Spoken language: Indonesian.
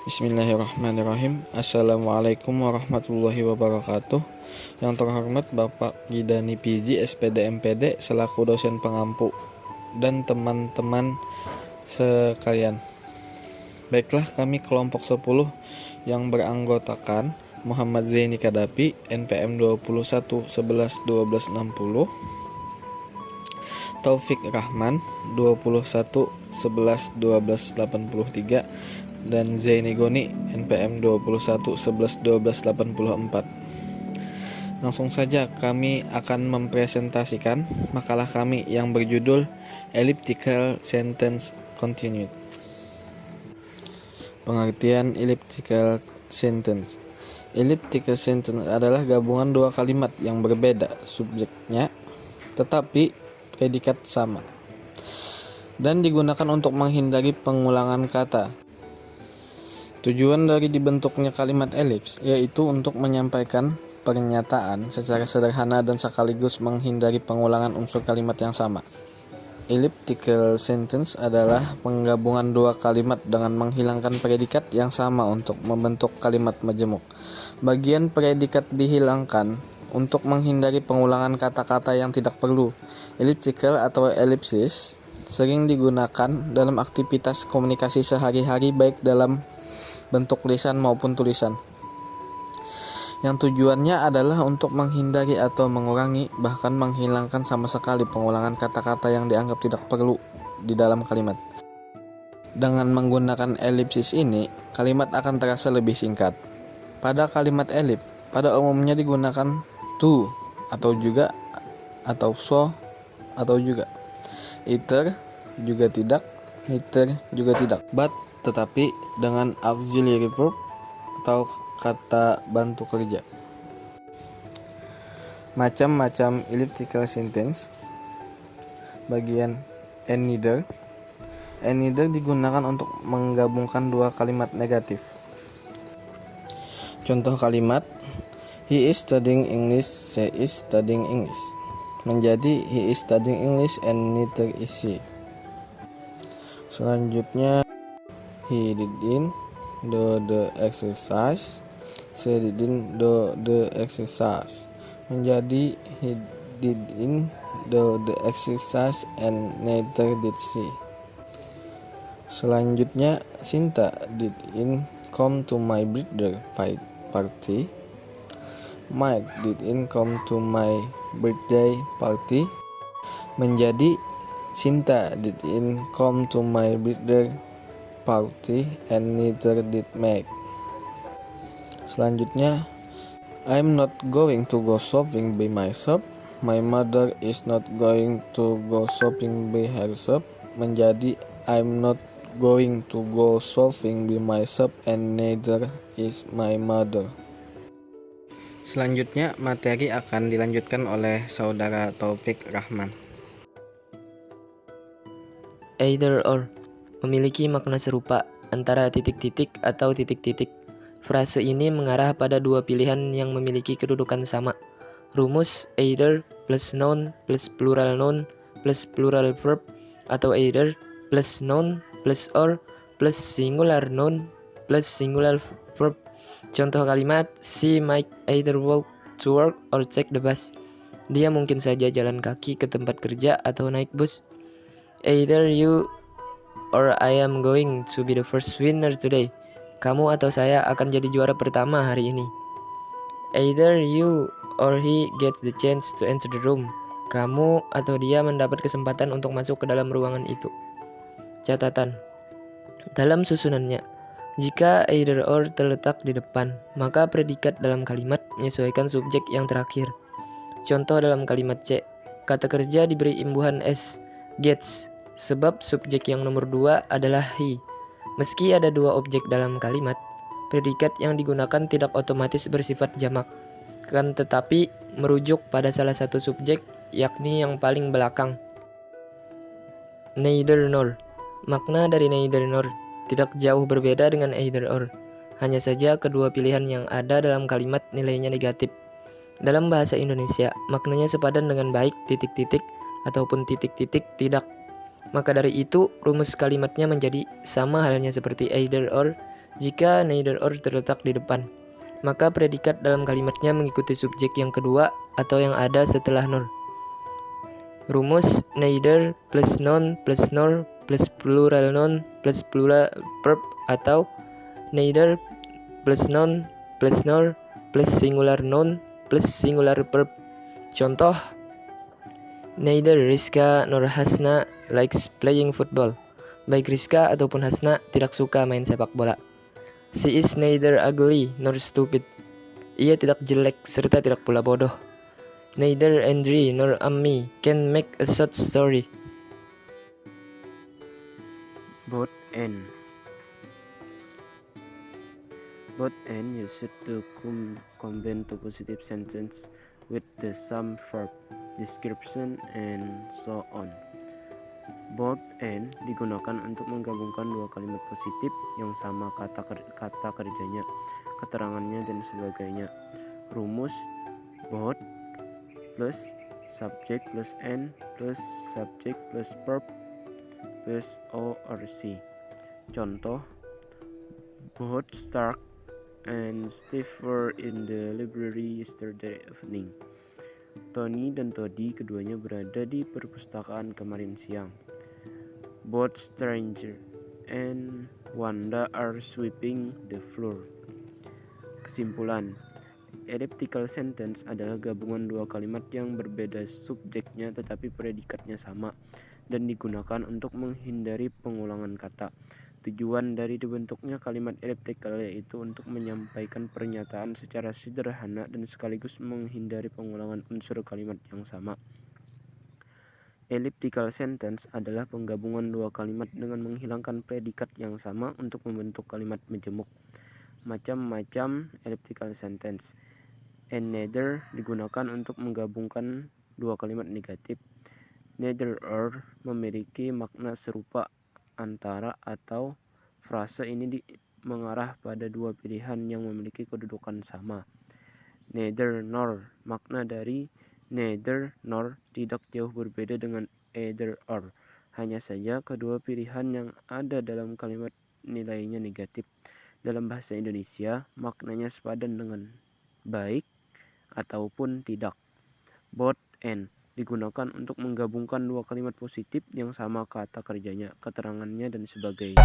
Bismillahirrahmanirrahim. Assalamualaikum warahmatullahi wabarakatuh. Yang terhormat Bapak Gidani PG SPD MPD selaku dosen pengampu dan teman-teman sekalian. Baiklah, kami kelompok 10 yang beranggotakan Muhammad Zaini Kadapi, NPM 21 11 12 60, Taufik Rahman 21 11 12 83, dan Zaini Goni NPM 21 11 12 84. Langsung saja kami akan mempresentasikan makalah kami yang berjudul Elliptical Sentence Continued. Pengertian elliptical sentence. Elliptical sentence adalah gabungan dua kalimat yang berbeda subjeknya tetapi predikat sama, dan digunakan untuk menghindari pengulangan kata. Tujuan dari dibentuknya kalimat elips yaitu untuk menyampaikan pernyataan secara sederhana dan sekaligus menghindari pengulangan unsur kalimat yang sama. Elliptical sentence adalah penggabungan dua kalimat dengan menghilangkan predikat yang sama untuk membentuk kalimat majemuk. Bagian predikat dihilangkan untuk menghindari pengulangan kata-kata yang tidak perlu. Elliptical atau ellipsis sering digunakan dalam aktivitas komunikasi sehari-hari baik dalam bentuk lisan maupun tulisan, yang tujuannya adalah untuk menghindari atau mengurangi bahkan menghilangkan sama sekali pengulangan kata-kata yang dianggap tidak perlu di dalam kalimat. Dengan menggunakan elipsis ini, kalimat akan terasa lebih singkat. Pada kalimat elip, pada umumnya digunakan to atau juga, atau so atau juga, either juga tidak, neither juga tidak, but tetapi dengan auxiliary verb atau kata bantu kerja. Macam-macam elliptical sentence. Bagian and neither. And neither digunakan untuk menggabungkan dua kalimat negatif. Contoh kalimat: He is studying English, she is studying English. Menjadi he is studying English and neither is she. Selanjutnya, he didn't do the exercise, she didn't do the exercise. Menjadi he didn't do the exercise and neither did she. Selanjutnya, Sinta didn't come to my birthday party, Mike didn't come to my birthday party. Menjadi Sinta didn't come to my birthday party and neither did Meg. Selanjutnya, I'm not going to go shopping by myself, my mother is not going to go shopping by herself. Menjadi I'm not going to go shopping by myself and neither is my mother. Selanjutnya, materi akan dilanjutkan oleh saudara Taufik Rahman. Either or memiliki makna serupa antara titik-titik atau titik-titik. Frase ini mengarah pada dua pilihan yang memiliki kedudukan sama. Rumus either plus noun plus plural noun plus plural verb, atau either plus noun plus or plus singular noun plus singular verb. Contoh kalimat: She might either walk to work or take the bus. Dia mungkin saja jalan kaki ke tempat kerja atau naik bus. Either you or I am going to be the first winner today. Kamu atau saya akan jadi juara pertama hari ini. Either you or he gets the chance to enter the room. Kamu atau dia mendapat kesempatan untuk masuk ke dalam ruangan itu. Catatan: dalam susunannya, jika either or terletak di depan, maka predikat dalam kalimat menyesuaikan subjek yang terakhir. Contoh dalam kalimat C, kata kerja diberi imbuhan S, gets, sebab subjek yang nomor 2 adalah he. Meski ada dua objek dalam kalimat, predikat yang digunakan tidak otomatis bersifat jamak, kan tetapi merujuk pada salah satu subjek, yakni yang paling belakang. Neither nor. Makna dari neither nor tidak jauh berbeda dengan either or. Hanya saja kedua pilihan yang ada dalam kalimat nilainya negatif. Dalam bahasa Indonesia, maknanya sepadan dengan baik titik-titik ataupun titik-titik tidak. Maka dari itu, rumus kalimatnya menjadi sama halnya seperti either or, Jika neither or terletak di depan, maka predikat dalam kalimatnya mengikuti subjek yang kedua atau yang ada setelah nor. Rumus neither plus noun plus nor plus plural noun plus plural verb atau neither plus noun plus nor plus singular noun plus singular verb. Contoh, neither Rizka nor Hasna likes playing football. Baik Rizka ataupun Hasna tidak suka main sepak bola. She is neither ugly nor stupid. Ia tidak jelek serta tidak pula bodoh. Neither Andre nor Ammi can make a short story. Both and used to combine to positive sentence with the sum verb, description, and so on. Both and digunakan untuk menggabungkan dua kalimat positif yang sama kata kerjanya, keterangannya, dan sebagainya. Rumus both plus subject plus and plus subject plus verb plus O or C. Contoh, both Stark and Steve were in the library yesterday evening. Tony dan Toddy keduanya berada di perpustakaan kemarin siang. Both Stranger and Wanda are sweeping the floor. Kesimpulan, elliptical sentence adalah gabungan dua kalimat yang berbeda subjeknya tetapi predikatnya sama dan digunakan untuk menghindari pengulangan kata. Tujuan dari dibentuknya kalimat elliptical yaitu untuk menyampaikan pernyataan secara sederhana dan sekaligus menghindari pengulangan unsur kalimat yang sama. Elliptical sentence adalah penggabungan dua kalimat dengan menghilangkan predikat yang sama untuk membentuk kalimat majemuk. Macam-macam elliptical sentence. And neither digunakan untuk menggabungkan dua kalimat negatif. Neither or memiliki makna serupa antara atau frase ini mengarah pada dua pilihan yang memiliki kedudukan sama. Neither nor, makna dari neither nor tidak jauh berbeda dengan either or. Hanya saja kedua pilihan yang ada dalam kalimat nilainya negatif. Dalam bahasa Indonesia, maknanya sepadan dengan baik ataupun tidak. Both and digunakan untuk menggabungkan dua kalimat positif yang sama kata kerjanya, keterangannya, dan sebagainya.